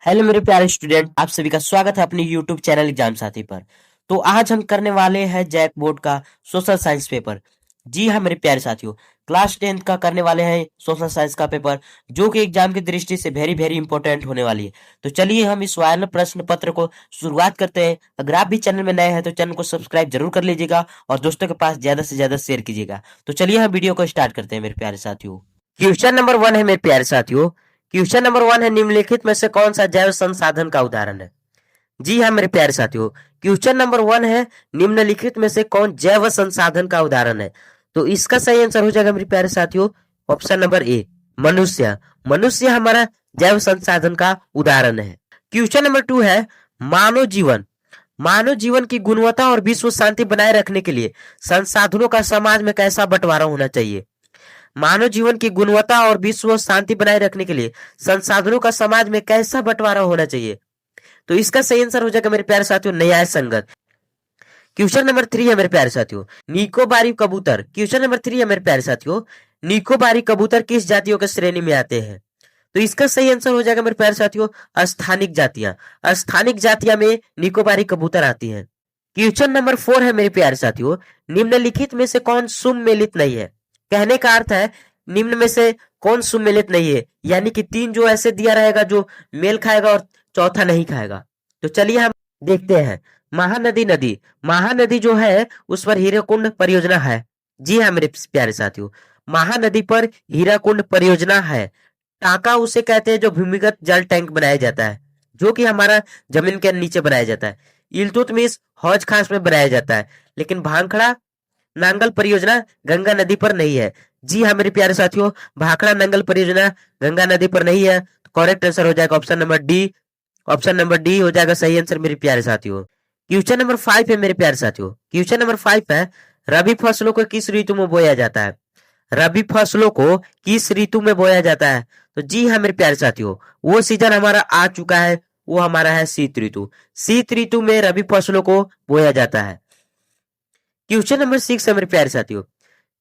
Hello मेरे प्यारे student, आप सभी का स्वागत है अपने यूट्यूब चैनल एग्जाम साथी पर। तो आज हम करने वाले हैं जैक बोर्ड का सोशल साइंस पेपर। जी हाँ मेरे प्यारे साथियों, क्लास 10th का करने वाले हैं सोशल साइंस का पेपर, जो कि एग्जाम की दृष्टि से वेरी वेरी इंपॉर्टेंट होने वाली है। तो चलिए हम इस वायरल प्रश्न पत्र को शुरुआत करते हैं। अगर आप भी चैनल में नए हैं तो चैनल को सब्सक्राइब जरूर कर लीजिएगा और दोस्तों के पास ज्यादा से ज्यादा शेयर कीजिएगा। तो चलिए हम वीडियो को स्टार्ट करते हैं मेरे प्यारे साथियों। क्वेश्चन नंबर 1 है मेरे प्यारे साथियों। क्वेश्चन नंबर 1 है, निम्नलिखित में से कौन सा जैव संसाधन का उदाहरण है? जी हाँ मेरे प्यारे साथियों, क्वेश्चन नंबर 1 है, निम्नलिखित में से कौन जैव संसाधन का उदाहरण है? तो इसका सही आंसर हो जाएगा मेरे प्यारे साथियों ऑप्शन नंबर ए, मनुष्य। मनुष्य हमारा जैव संसाधन का उदाहरण है। क्वेश्चन नंबर 2 है, मानव जीवन। मानव जीवन की गुणवत्ता और विश्व शांति बनाए रखने के लिए संसाधनों का समाज में कैसा बंटवारा होना चाहिए? मानव जीवन की गुणवत्ता और विश्व शांति बनाए रखने के लिए संसाधनों का समाज में कैसा बंटवारा होना चाहिए? तो इसका सही आंसर हो जाएगा मेरे प्यारे साथियों न्याय संगत। क्वेश्चन नंबर 3 है मेरे प्यारे साथियों, निकोबारी कबूतर। क्वेश्चन नंबर 3 है मेरे प्यारे साथियों, निकोबारी कबूतर किस जातियों के श्रेणी में आते हैं? तो इसका सही आंसर हो जाएगा मेरे प्यारे साथियों स्थानिक जातियां। स्थानिक जातियां में निकोबारी कबूतर आती हैं। क्वेश्चन नंबर 4 है मेरे प्यारे साथियों, निम्नलिखित में से कौन सुमेलित नहीं है? कहने का अर्थ है निम्न में से कौन सुमेलित नहीं है, यानी कि 3 जो ऐसे दिया रहेगा जो मेल खाएगा और चौथा नहीं खाएगा। तो चलिए हम देखते हैं। महानदी नदी, महानदी जो है उस पर हीराकुंड परियोजना है। जी हाँ मेरे प्यारे साथियों, महानदी पर हीराकुंड परियोजना है। टाका उसे कहते हैं जो भूमिगत जल टैंक बनाया जाता है, जो कि हमारा जमीन के नीचे बनाया जाता है। इल्तुतमिश हौज खास में बनाया जाता है, लेकिन भांखड़ा नांगल परियोजना गंगा नदी पर नहीं है। जी हाँ मेरे प्यारे साथियों, भाखड़ा नांगल परियोजना गंगा नदी पर नहीं है। करेक्ट आंसर हो जाएगा option number D. Option number D हो जाएगा सही आंसर मेरे प्यारे साथियों। क्वेश्चन नंबर 5 है मेरे प्यारे साथियों। क्वेश्चन नंबर 5 है, रबी फसलों को किस ऋतु में बोया जाता है? रबी फसलों को किस ऋतु में बोया जाता है? तो जी हाँ मेरे प्यारे साथियों, वो सीजन हमारा आ चुका है, वो हमारा है शीत ऋतु। शीत ऋतु में रबी फसलों को बोया जाता है। क्वेश्चन नंबर 6 है मेरे प्यारे साथियों,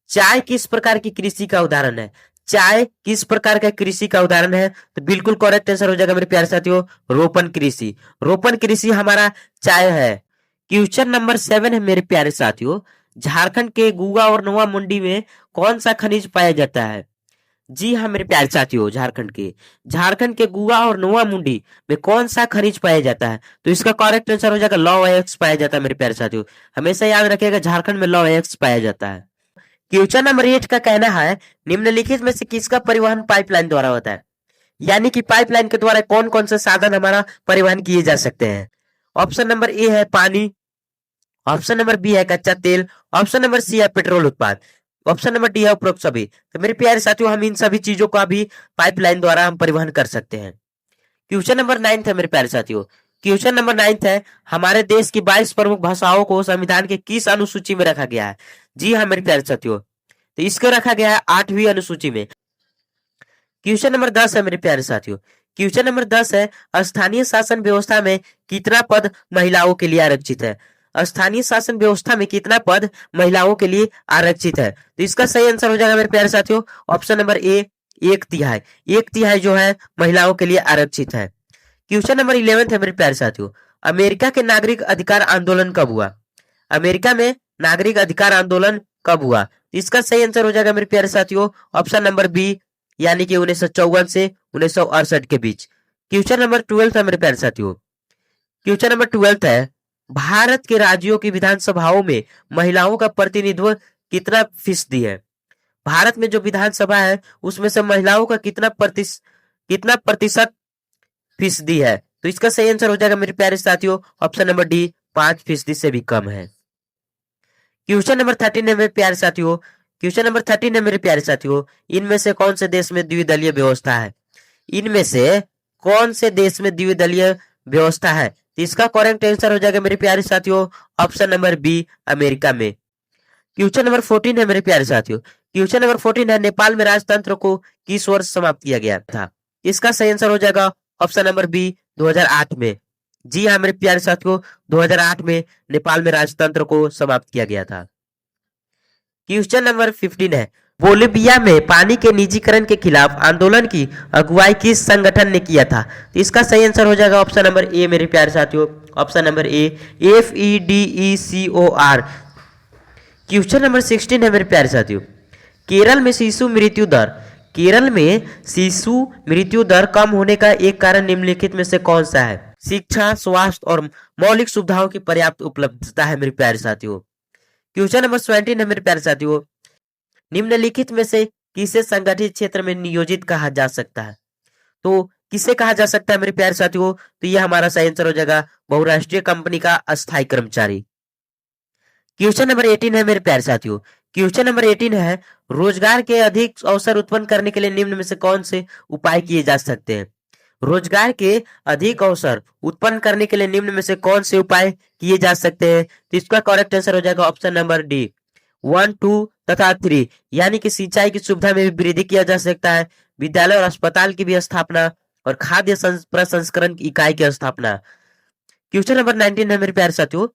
चाय किस प्रकार की कृषि का उदाहरण है? चाय किस प्रकार का कृषि का उदाहरण है? तो बिल्कुल करेक्ट आंसर हो जाएगा मेरे प्यारे साथियों रोपण कृषि। रोपण कृषि हमारा चाय है। क्वेश्चन नंबर 7 है मेरे प्यारे साथियों, झारखंड के गुगा और नोआ मुंडी में कौन सा खनिज पाया जाता है? जी हाँ मेरे प्यारे साथियों, झारखंड के गुगा और नोआ मुंडी में कौन सा खनिज पाया जाता है? तो इसका करेक्ट आंसर हो जाएगा लौह अयस्क पाया जाता है मेरे प्यारे साथियों। हमेशा याद रखिएगा झारखंड में लौह अयस्क पाया जाता है। क्वेश्चन नंबर 8 का कहना है, निम्नलिखित में से किसका परिवहन पाइपलाइन द्वारा होता है? यानी कि पाइपलाइन के द्वारा कौन कौन से साधन हमारा परिवहन किए जा सकते हैं? ऑप्शन नंबर ए है पानी, ऑप्शन नंबर बी है कच्चा तेल, ऑप्शन नंबर सी है पेट्रोल उत्पाद, ऑप्शन नंबर डी है उपरोक्त सभी। तो मेरे प्यारे साथियों, हम इन सभी चीजों का भी पाइपलाइन द्वारा हम परिवहन कर सकते हैं। क्वेश्चन नंबर 9 है मेरे प्यारे साथियों। क्वेश्चन नंबर 9 है, हमारे देश की 22 प्रमुख भाषाओं को संविधान के किस अनुसूची में रखा गया है? जी हाँ मेरे प्यारे साथियों, तो इसको रखा गया है 8वीं अनुसूची में। क्वेश्चन नंबर 10 है मेरे प्यारे साथियों। क्वेश्चन नंबर 10 है, स्थानीय शासन व्यवस्था में कितना पद महिलाओं के लिए आरक्षित है? स्थानीय शासन व्यवस्था में कितना पद महिलाओं के लिए आरक्षित है? तो इसका सही आंसर हो जाएगा मेरे प्यारे साथियों ऑप्शन नंबर ए, 1/3। 1/3 जो है महिलाओं के लिए आरक्षित है। क्वेश्चन नंबर 11 है मेरे प्यारे साथियों, अमेरिका के नागरिक अधिकार आंदोलन कब हुआ? अमेरिका में नागरिक अधिकार आंदोलन कब हुआ? इसका सही आंसर हो जाएगा मेरे प्यारे साथियों ऑप्शन नंबर बी, यानी कि 1954 से 1968 के बीच। क्वेश्चन नंबर 12 है मेरे प्यारे साथियों। क्वेश्चन नंबर 12 है, भारत के राज्यों की विधानसभाओं में महिलाओं का प्रतिनिधित्व कितना फीसदी है? भारत में जो विधानसभा है उसमें से महिलाओं का कितना प्रतिशत फीसदी है? तो इसका सही आंसर हो जाएगा मेरे प्यारे साथियों ऑप्शन नंबर डी, 5% से भी कम है। क्वेश्चन नंबर 13 है मेरे प्यारे साथियों। क्वेश्चन नंबर 13 है मेरे प्यारे साथियों, इनमें से कौन से देश में द्विदलीय व्यवस्था है? इनमें से कौन से देश में द्विदलीय व्यवस्था है? तो इसका करेक्ट आंसर हो जाएगा मेरे प्यारे साथियों ऑप्शन नंबर बी, अमेरिका में। क्वेश्चन नंबर 14 है मेरे प्यारे साथियों। क्वेश्चन नंबर 14 है, नेपाल में राजतंत्र को किस वर्ष समाप्त किया गया था? इसका सही आंसर हो जाएगा ऑप्शन नंबर बी, 2008 में। जी हाँ मेरे प्यारे साथियों, 2008 में नेपाल में राजतंत्र को समाप्त किया गया था। क्वेश्चन नंबर 15 है, बोलिविया में पानी के निजीकरण के खिलाफ आंदोलन की अगुवाई किस संगठन ने किया था? तो इसका सही आंसर हो जाएगा ऑप्शन नंबर ए मेरे प्यारे साथियों, option number A, FEDECOR। Question number 16 है मेरे प्यारे साथियों, केरल में शिशु मृत्यु दर, केरल में शिशु मृत्यु दर कम होने का एक कारण निम्नलिखित में से कौन सा है? शिक्षा, स्वास्थ्य और मौलिक सुविधाओं की पर्याप्त उपलब्धता है मेरे प्यारे साथियों। क्वेश्चन नंबर 17 है मेरे प्यारे साथियों, निम्नलिखित में से किसे संगठित क्षेत्र में नियोजित कहा जा सकता है? तो किसे कहा जा सकता है मेरे प्यारे साथियों? तो यह हमारा सही आंसर हो जाएगा बहुराष्ट्रीय कंपनी का अस्थायी कर्मचारी। क्वेश्चन नंबर 18 है मेरे प्यारे साथियों, क्वेश्चन नंबर 18 है, रोजगार के अधिक अवसर उत्पन्न करने के लिए निम्न में से कौन से उपाय किए जा सकते हैं? रोजगार के अधिक अवसर उत्पन्न करने के लिए निम्न में से कौन से उपाय किए जा सकते हैं? तो इसका करेक्ट आंसर हो जाएगा ऑप्शन नंबर डी, 1, 2 तथा 3, यानी कि सिंचाई की सुविधा में भी वृद्धि किया जा सकता है, विद्यालय और अस्पताल की भी स्थापना और खाद्य प्रसंस्करण इकाई की स्थापना। क्वेश्चन नंबर 19 है मेरे प्यारे साथियों,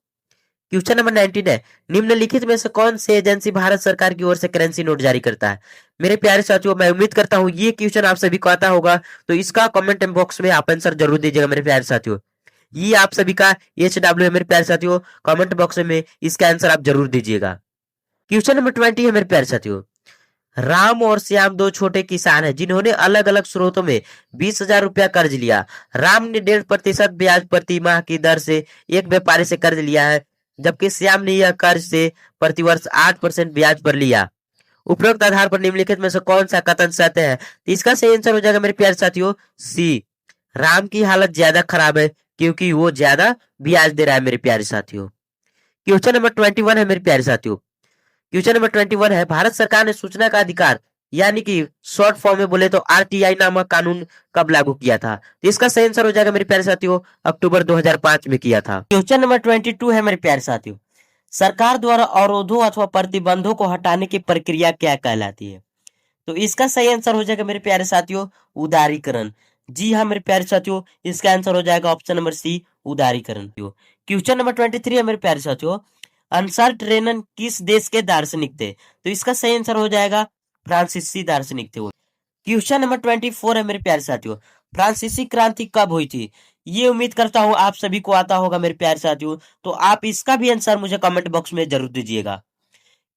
क्वेश्चन नंबर 19 है, निम्नलिखित में से कौन से एजेंसी भारत सरकार की ओर से करेंसी नोट जारी करता है? मेरे प्यारे साथियों, मैं उम्मीद करता हूं ये क्वेश्चन आप सभी को आता होगा, तो इसका कमेंट बॉक्स में आप आंसर जरूर दीजिएगा मेरे प्यारे साथियों। ये आप सभी का HW है मेरे प्यारे साथियों, कमेंट बॉक्स में इसका आंसर आप जरूर दीजिएगा। क्वेश्चन नंबर 20 है मेरे प्यारे साथियों, राम और श्याम दो छोटे किसान हैं जिन्होंने अलग अलग स्रोतों में 20,000 रुपया कर्ज लिया। राम ने 1.5% ब्याज प्रति माह की दर से एक व्यापारी से कर्ज लिया है, जबकि श्याम ने यह कर्ज से प्रतिवर्ष 8% ब्याज पर लिया। उपरोक्त आधार पर निम्नलिखित में से कौन सा कथन सत्य है? तो इसका सही आंसर हो जाएगा मेरे प्यारे साथियों सी, राम की हालत ज्यादा खराब है क्योंकि वो ज्यादा ब्याज दे रहा है मेरे प्यारे साथियों। क्वेश्चन नंबर 21 है मेरे प्यारे साथियों, क्वेश्चन नंबर 21 है, भारत सरकार ने सूचना का अधिकार यानी कि शॉर्ट फॉर्म में बोले तो RTI नामक कानून कब लागू किया था? तो इसका सही आंसर हो जाएगा मेरे प्यारे साथियों, अक्टूबर 2005 में किया था। क्वेश्चन नंबर 22 है मेरे प्यारे साथियों, सरकार द्वारा अवरोधों अथवा प्रतिबंधों को हटाने की प्रक्रिया क्या कहलाती है? तो इसका सही आंसर हो जाएगा मेरे प्यारे साथियों, उदारीकरण। जी हाँ मेरे प्यारे साथियों, इसका आंसर हो जाएगा ऑप्शन नंबर सी, उदारीकरण। क्वेश्चन नंबर 23 है मेरे प्यारे साथियों, अनसल्ट रेनन किस देश के दार्शनिक थे? तो इसका सही आंसर हो जाएगा फ्रांसीसी दार्शनिक थे वो। क्वेश्चन नंबर 24 है मेरे प्यारे साथियों, फ्रांसीसी क्रांति कब हुई थी? ये उम्मीद करता हूं आप सभी को आता होगा मेरे प्यारे साथियों, तो आप इसका भी आंसर मुझे कमेंट बॉक्स में जरूर दीजिएगा।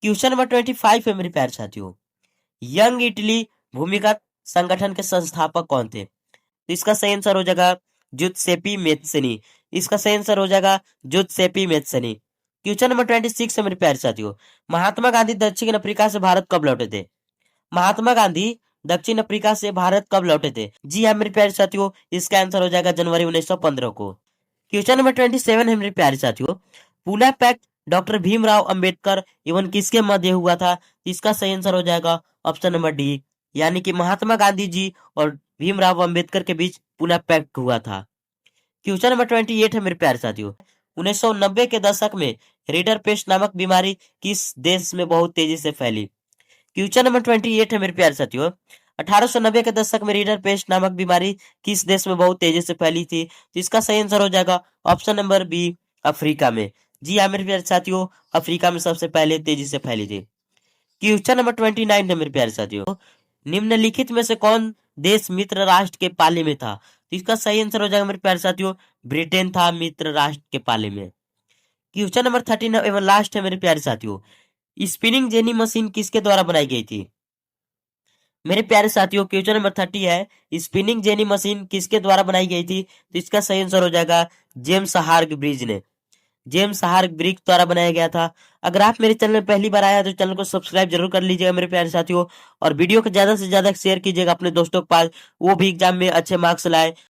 क्वेश्चन नंबर 25 है मेरे प्यारे साथियों, यंग इटली भूमिगत संगठन के संस्थापक कौन थे? तो इसका सही आंसर हो जाएगा जुत्सेपी मेत्सनी, इसका सही आंसर हो जाएगा जुत्सेपी मेत्सनी। क्वेश्चन नंबर 26 है मेरे प्यारे साथियों, महात्मा गांधी दक्षिण अफ्रीका से भारत कब लौटे थे? महात्मा गांधी दक्षिण अफ्रीका से भारत कब लौटे थे? जी हाँ मेरे प्यारे साथियों, इसका आंसर हो जाएगा जनवरी 1915 को। क्वेश्चन नंबर 27 है मेरे प्यारे साथियों, पुणे पैक्ट डॉक्टर भीमराव अंबेडकर एवं किसके मध्य हुआ था? इसका सही आंसर हो जाएगा ऑप्शन नंबर डी, यानी कि महात्मा गांधी जी और भीमराव अंबेडकर के बीच पुणे पैक्ट हुआ था। क्वेश्चन नंबर 28 है मेरे प्यारे साथियों, 1990 के दशक में रीडर पेस्ट नामक बीमारी किस देश में बहुत तेजी से फैली? क्वेश्चन नंबर 28 है मेरे प्यारे साथियों, 1890 के दशक में रीडर पेस्ट नामक बीमारी किस देश में बहुत तेजी से फैली थी? तो इसका सही आंसर हो जाएगा ऑप्शन नंबर बी, अफ्रीका में। जी हाँ मेरे प्यारे साथियों, अफ्रीका में सबसे पहले तेजी से फैली थी। क्वेश्चन नंबर 29 है मेरे प्यारे साथियों, निम्नलिखित में से कौन देश मित्र राष्ट्र के पाले में था? तो इसका सही आंसर हो जाएगा मेरे प्यारे साथियों, ब्रिटेन था मित्र राष्ट्र के पाले में। क्वेश्चन नंबर 13 एवं लास्ट है मेरे प्यारे साथियों, स्पिनिंग जेनी मशीन किसके द्वारा बनाई गई थी? मेरे प्यारे साथियों, क्वेश्चन नंबर 30 है, स्पिनिंग जेनी मशीन किसके द्वारा बनाई गई थी? तो इसका सही आंसर हो जाएगा जेम्स हार्ग ब्रिज ने, जेम्स हार्ग ब्रिज द्वारा बनाया गया था। अगर आप मेरे चैनल में पहली बार आया तो चैनल को सब्सक्राइब जरूर कर लीजिएगा मेरे प्यारे साथियों, और वीडियो को ज्यादा से ज्यादा शेयर कीजिएगा अपने दोस्तों के पास, वो भी एग्जाम में अच्छे मार्क्स लाए।